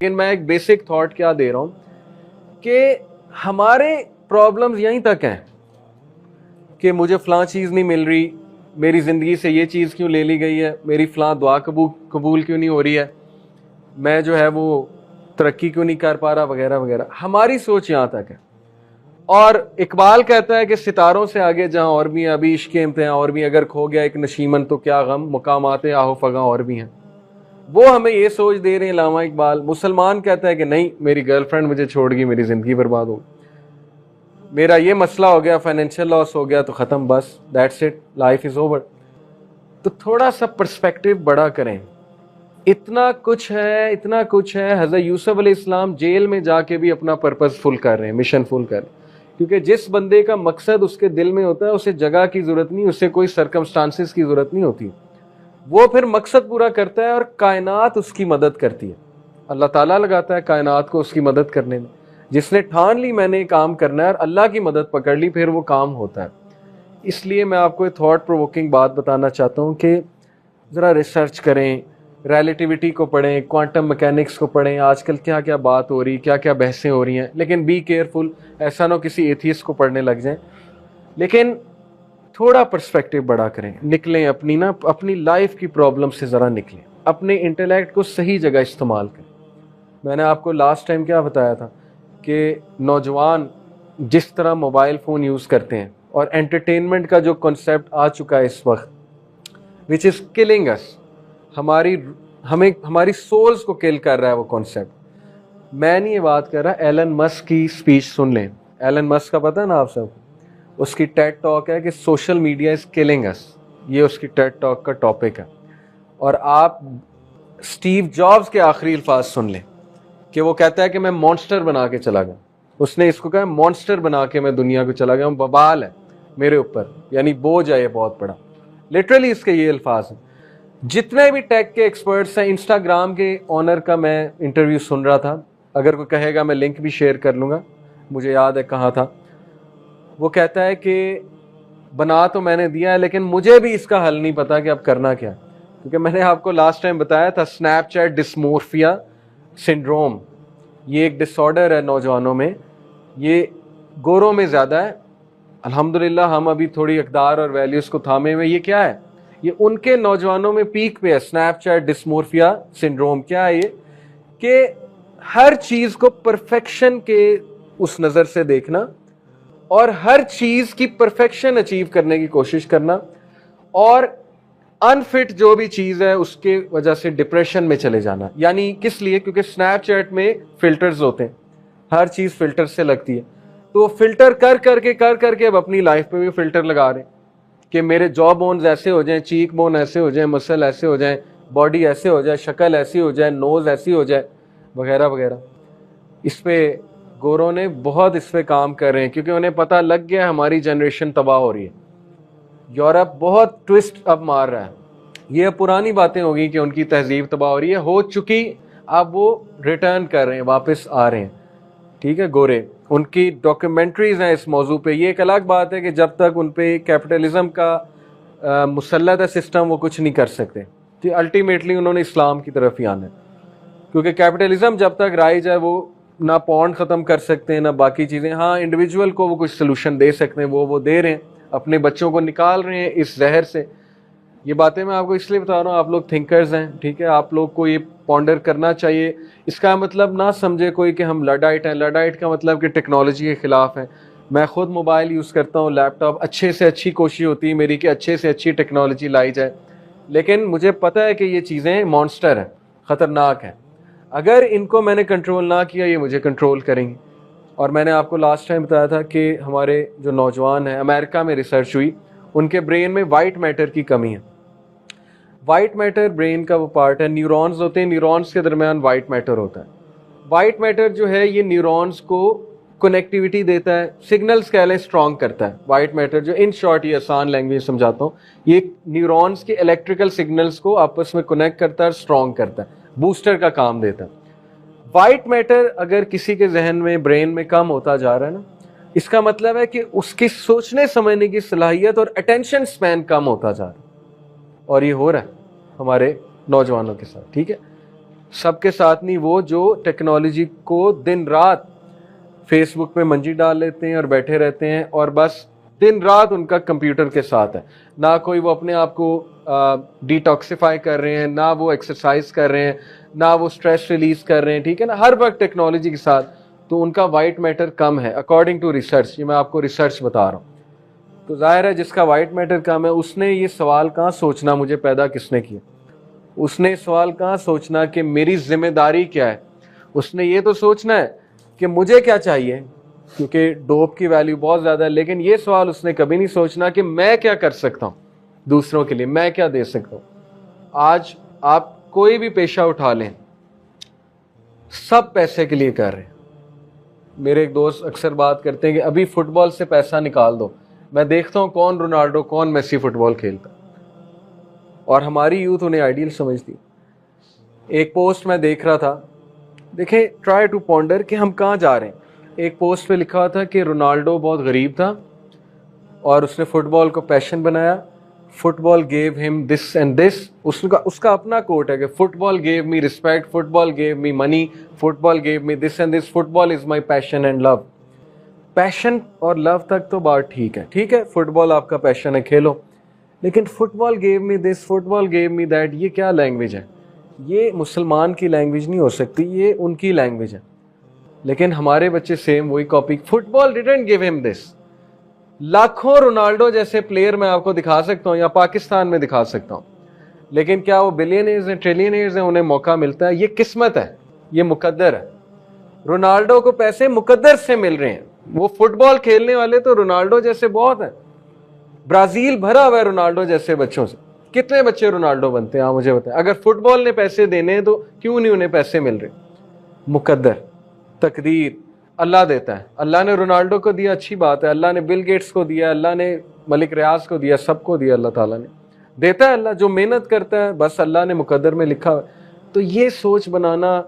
لیکن میں ایک بیسک تھاٹ کیا دے رہا ہوں کہ ہمارے پرابلمز یہیں تک ہیں کہ مجھے فلاں چیز نہیں مل رہی، میری زندگی سے یہ چیز کیوں لے لی گئی ہے، میری فلاں دعا قبول کیوں نہیں ہو رہی ہے، میں جو ہے وہ ترقی کیوں نہیں کر پا رہا، وغیرہ وغیرہ. ہماری سوچ یہاں تک ہے. اور اقبال کہتا ہے کہ ستاروں سے آگے جہاں اور بھی ہیں، ابھی عشق کے امتحان اور بھی، اگر کھو گیا ایک نشیمن تو کیا غم، مقامات آہو فغاں اور بھی ہیں. وہ ہمیں یہ سوچ دے رہے ہیں علامہ اقبال. مسلمان کہتا ہے کہ نہیں، میری گرل فرینڈ مجھے چھوڑ گئی، میری زندگی برباد ہو، میرا یہ مسئلہ ہو گیا، فائنینشیل لاس ہو گیا تو ختم، بس that's it, life is over. تو تھوڑا سا پرسپیکٹو بڑا کریں. اتنا کچھ ہے. حضرت یوسف علیہ السلام جیل میں جا کے بھی اپنا پرپز فل کر رہے ہیں، مشن فل کر رہے ہیں، کیونکہ جس بندے کا مقصد اس کے دل میں ہوتا ہے اسے جگہ کی ضرورت نہیں، اسے کوئی سرکمسٹانسز کی ضرورت نہیں ہوتی. وہ پھر مقصد پورا کرتا ہے اور کائنات اس کی مدد کرتی ہے. اللہ تعالیٰ لگاتا ہے کائنات کو اس کی مدد کرنے میں. جس نے ٹھان لی میں نے کام کرنا ہے اور اللہ کی مدد پکڑ لی، پھر وہ کام ہوتا ہے. اس لیے میں آپ کو ایک تھاٹ پرووکنگ بات بتانا چاہتا ہوں کہ ذرا ریسرچ کریں، ریلیٹیوٹی کو پڑھیں، کوانٹم میکینکس کو پڑھیں، آج کل کیا کیا بات ہو رہی، کیا کیا بحثیں ہو رہی ہیں. لیکن بی کیئرفل، ایسا نہ کسی ایتھیسٹ کو پڑھنے لگ جائیں. لیکن تھوڑا پرسپیکٹو بڑا کریں، نکلیں اپنی لائف کی پرابلم سے ذرا نکلیں، اپنے انٹیلیکٹ کو صحیح جگہ استعمال کریں. میں نے آپ کو لاسٹ ٹائم کیا بتایا تھا کہ نوجوان جس طرح موبائل فون یوز کرتے ہیں اور انٹرٹینمنٹ کا جو کنسیپٹ آ چکا ہے اس وقت، وچ از کلنگ اس، ہماری سولز کو کل کر رہا ہے وہ کنسیپٹ. میں نہیں یہ بات کر رہا، ایلن مسک کی سپیچ سن لیں. ایلن مسک کا پتہ ہے نا آپ سب، اس کی ٹیڈ ٹاک ہے کہ سوشل میڈیا از کلنگ اس، یہ اس کی ٹیڈ ٹاک کا ٹاپک ہے. اور آپ اسٹیو جابز کے آخری الفاظ سن لیں کہ وہ کہتا ہے کہ میں مانسٹر بنا کے چلا گیا. اس نے اس کو کہا مانسٹر بنا کے میں دنیا کو چلا گیا ہوں، ببال ہے میرے اوپر، یعنی بوجھ ہے یہ بہت بڑا. لٹرلی اس کے یہ الفاظ ہیں. جتنے بھی ٹیک کے ایکسپرٹس ہیں، انسٹاگرام کے اونر کا میں انٹرویو سن رہا تھا، اگر کوئی کہے گا میں لنک بھی شیئر کر لوں گا، مجھے یاد ہے کہاں تھا. وہ کہتا ہے کہ بنا تو میں نے دیا ہے لیکن مجھے بھی اس کا حل نہیں پتا کہ اب کرنا کیا. کیونکہ میں نے آپ کو لاسٹ ٹائم بتایا تھا سنیپ چیٹ ڈسمورفیا سنڈروم، یہ ایک ڈس آرڈر ہے نوجوانوں میں، یہ گوروں میں زیادہ ہے. الحمدللہ ہم ابھی تھوڑی اقدار اور ویلیوز کو تھامے ہوئے. یہ کیا ہے؟ یہ ان کے نوجوانوں میں پیک پہ ہے، سنیپ چیٹ ڈسمورفیا سنڈروم. کیا ہے یہ؟ کہ ہر چیز کو پرفیکشن کے اس نظر سے دیکھنا اور ہر چیز کی پرفیکشن اچیو کرنے کی کوشش کرنا، اور انفٹ جو بھی چیز ہے اس کے وجہ سے ڈپریشن میں چلے جانا. یعنی کس لیے؟ کیونکہ سنیپ چیٹ میں فلٹرز ہوتے ہیں، ہر چیز فلٹر سے لگتی ہے. تو فلٹر کر کے اب اپنی لائف پہ بھی فلٹر لگا رہے ہیں کہ میرے جو بونز ایسے ہو جائیں، چیک بون ایسے ہو جائیں، مسل ایسے ہو جائیں، باڈی ایسے ہو جائے، شکل ایسی ہو جائے، نوز ایسی ہو جائے، وغیرہ وغیرہ. اس پہ گوروں نے بہت اس پہ کام کر رہے ہیں کیونکہ انہیں پتہ لگ گیا ہماری جنریشن تباہ ہو رہی ہے. یورپ بہت ٹوسٹ اب مار رہا ہے. یہ پرانی باتیں ہو گئی کہ ان کی تہذیب تباہ ہو رہی ہے، ہو چکی، اب وہ ریٹرن کر رہے ہیں، واپس آ رہے ہیں. ٹھیک ہے، گورے، ان کی ڈاکیومنٹریز ہیں اس موضوع پہ. یہ ایک الگ بات ہے کہ جب تک ان پہ کیپٹلزم کا مسلط ہے سسٹم، وہ کچھ نہیں کر سکتے. تو الٹیمیٹلی انہوں نے اسلام کی طرف ہی آنا ہے، کیونکہ کیپٹلزم جب تک رائج ہے وہ نہ پونڈ ختم کر سکتے ہیں نہ باقی چیزیں. ہاں انڈیویجول کو وہ کچھ سلوشن دے سکتے ہیں، وہ دے رہے ہیں، اپنے بچوں کو نکال رہے ہیں اس زہر سے. یہ باتیں میں آپ کو اس لیے بتا رہا ہوں، آپ لوگ تھنکرز ہیں، ٹھیک ہے، آپ لوگ کو یہ پونڈر کرنا چاہیے. اس کا مطلب نہ سمجھے کوئی کہ ہم لڈائٹ ہیں. لڈائٹ کا مطلب کہ ٹیکنالوجی کے خلاف ہیں. میں خود موبائل یوز کرتا ہوں، لیپ ٹاپ، اچھے سے اچھی کوشش ہوتی ہے میری کہ اچھے سے اچھی ٹیکنالوجی لائی جائے، لیکن مجھے پتہ ہے کہ یہ چیزیں مانسٹر ہیں، خطرناک ہیں. اگر ان کو میں نے کنٹرول نہ کیا، یہ مجھے کنٹرول کریں گی. اور میں نے آپ کو لاسٹ ٹائم بتایا تھا کہ ہمارے جو نوجوان ہیں، امریکہ میں ریسرچ ہوئی، ان کے برین میں وائٹ میٹر کی کمی ہے. وائٹ میٹر برین کا وہ پارٹ ہے، نیورونز ہوتے ہیں، نیورونز کے درمیان وائٹ میٹر ہوتا ہے. وائٹ میٹر جو ہے یہ نیورونز کو کنیکٹیوٹی دیتا ہے، سگنلز کہہ لیں اسٹرانگ کرتا ہے. وائٹ میٹر جو ان شارٹ یہ آسان لینگویج سمجھاتا ہوں، یہ نیورونز کے الیکٹریکل سگنلز کو آپس میں کنیکٹ کرتا ہے اور اسٹرانگ کرتا ہے، بوسٹر کا کام دیتا ہے. وائٹ میٹر اگر کسی کے ذہن میں، برین میں کم ہوتا جا رہا ہے نا، اس کا مطلب ہے کہ اس کی سوچنے سمجھنے کی صلاحیت اور اٹینشن سپین کم ہوتا جا رہا ہے. اور یہ ہو رہا ہے ہمارے نوجوانوں کے ساتھ. ٹھیک ہے، سب کے ساتھ نہیں، وہ جو ٹیکنالوجی کو دن رات فیس بک پہ منجی ڈال لیتے ہیں اور بیٹھے رہتے ہیں، اور بس دن رات ان کا کمپیوٹر کے ساتھ ہے، نہ کوئی وہ اپنے آپ کو ڈیٹاکسیفائی کر رہے ہیں، نہ وہ ایکسرسائز کر رہے ہیں، نہ وہ اسٹریس ریلیز کر رہے ہیں، ٹھیک ہے نا، ہر وقت ٹیکنالوجی کے ساتھ. تو ان کا وائٹ میٹر کم ہے اکارڈنگ ٹو ریسرچ. یہ میں آپ کو ریسرچ بتا رہا ہوں. تو ظاہر ہے جس کا وائٹ میٹر کم ہے اس نے یہ سوال کہاں سوچنا مجھے پیدا کس نے کیا، اس نے سوال کہاں سوچنا کہ میری ذمہ داری کیا ہے. اس نے یہ تو سوچنا ہے کہ مجھے کیا چاہیے، کیونکہ ڈوپ کی ویلیو بہت زیادہ ہے، لیکن یہ سوال اس نے کبھی نہیں سوچنا کہ میں کیا کر سکتا ہوں دوسروں کے لیے، میں کیا دے سکتا ہوں. آج آپ کوئی بھی پیشہ اٹھا لیں، سب پیسے کے لیے کر رہے ہیں. میرے ایک دوست اکثر بات کرتے ہیں کہ ابھی فٹ بال سے پیسہ نکال دو. میں دیکھتا ہوں کون رونالڈو کون میسی فٹ بال کھیلتا، اور ہماری یوتھ انہیں آئیڈیل سمجھتی. ایک پوسٹ میں دیکھ رہا تھا، دیکھیں ٹرائی ٹو پونڈر کہ ہم کہاں جا رہے ہیں. ایک پوسٹ پہ لکھا ہوا تھا کہ رونالڈو بہت غریب تھا اور اس نے فٹ بال کو پیشن بنایا. فٹ بال گیو ہم دس اینڈ دس. اس کا اپنا کوٹ ہے کہ football give me respect, football give me money, football give me this and this, football is my passion and love. Passion اور لو تک تو بات ٹھیک ہے، فٹ بال آپ کا پیشن ہے، کھیلو. لیکن football give me this, football give me that, یہ کیا لینگویج ہے؟ یہ مسلمان کی لینگویج نہیں ہو سکتی، یہ ان کی لینگویج ہے. لیکن ہمارے بچے سیم وہی copy. Football didn't give ہم دس. لاکھوں رونالڈو جیسے پلیئر میں آپ کو دکھا سکتا ہوں یا پاکستان میں دکھا سکتا ہوں، لیکن کیا وہ بلینئرز ہیں، ٹریلینئرز ہیں؟ انہیں موقع ملتا ہے. یہ قسمت ہے، یہ مقدر ہے. رونالڈو کو پیسے مقدر سے مل رہے ہیں. وہ فٹ بال کھیلنے والے تو رونالڈو جیسے بہت ہیں. برازیل بھرا ہوا ہے رونالڈو جیسے بچوں سے. کتنے بچے رونالڈو بنتے ہیں آپ مجھے بتائیں؟ اگر فٹ بال نے پیسے دینے ہیں تو کیوں نہیں انہیں پیسے مل رہے؟ مقدر، تقدیر، اللہ دیتا ہے. اللہ نے رونالڈو کو دیا، اچھی بات ہے. اللہ نے بل گیٹس کو دیا، اللہ نے ملک ریاض کو دیا، سب کو دیا. اللہ تعالیٰ نے دیتا ہے. اللہ جو محنت کرتا ہے بس اللہ نے مقدر میں لکھا ہوا. تو یہ سوچ بنانا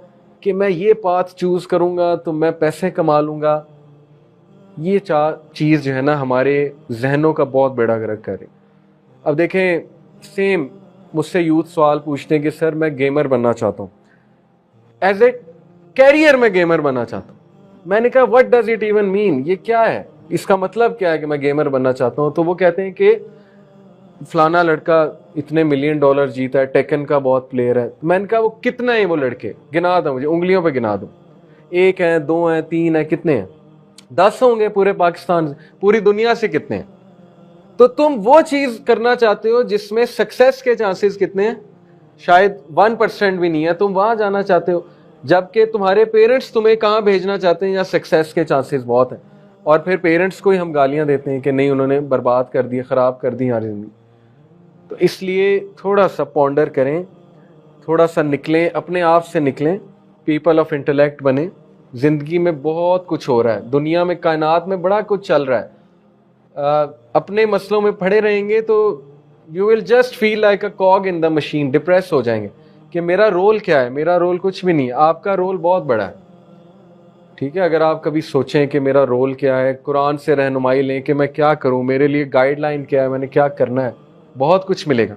کہ میں یہ پاتھ چوز کروں گا تو میں پیسے کما لوں گا، یہ چیز جو ہے نا ہمارے ذہنوں کا بہت بیڑا گرک کر رہی. اب دیکھیں سیم مجھ سے یوتھ سوال پوچھتے ہیں کہ سر میں گیمر بننا چاہتا ہوں، ایز اے کیریئر میں گیمر بننا چاہتا ہوں. میں نے کہا وٹ ڈز اٹ ایون مین، یہ کیا ہے، اس کا مطلب کیا ہے کہ میں گیمر بننا چاہتا ہوں؟ تو وہ کہتے ہیں کہ فلانا لڑکا اتنے $1 ملین جیتا ہے، ٹیکن کا بہت پلیئر ہے. میں نے کہا وہ کتنے ہیں وہ لڑکے؟ گنا دو مجھے، انگلیوں پہ گنا دو. 1 ہیں، 2 ہیں، 3 ہیں، کتنے ہیں؟ 10 ہوں گے پورے پاکستان سے، پوری دنیا سے کتنے ہیں؟ تو تم وہ چیز کرنا چاہتے ہو جس میں سکسیس کے چانسز کتنے ہیں؟ شاید 1% بھی نہیں ہے. تم وہاں جانا چاہتے ہو، جبکہ تمہارے پیرنٹس تمہیں کہاں بھیجنا چاہتے ہیں یا سکسیس کے چانسز بہت ہیں. اور پھر پیرنٹس کو ہی ہم گالیاں دیتے ہیں کہ نہیں انہوں نے برباد کر دی، خراب کر دی ہماری زندگی. تو اس لیے تھوڑا سا پونڈر کریں، تھوڑا سا نکلیں، اپنے آپ سے نکلیں، پیپل آف انٹلیکٹ بنیں. زندگی میں بہت کچھ ہو رہا ہے، دنیا میں، کائنات میں بڑا کچھ چل رہا ہے. اپنے مسئلوں میں پڑے رہیں گے تو you will just feel like a cog in the machine. Depress ہو جائیں گے کہ میرا رول کیا ہے. میرا رول کچھ بھی نہیں ہے، آپ کا رول بہت بڑا ہے. ٹھیک ہے، اگر آپ کبھی سوچیں کہ میرا رول کیا ہے، قرآن سے رہنمائی لیں کہ میں کیا کروں، میرے لیے گائیڈ لائن کیا ہے، میں نے کیا کرنا ہے، بہت کچھ ملے گا.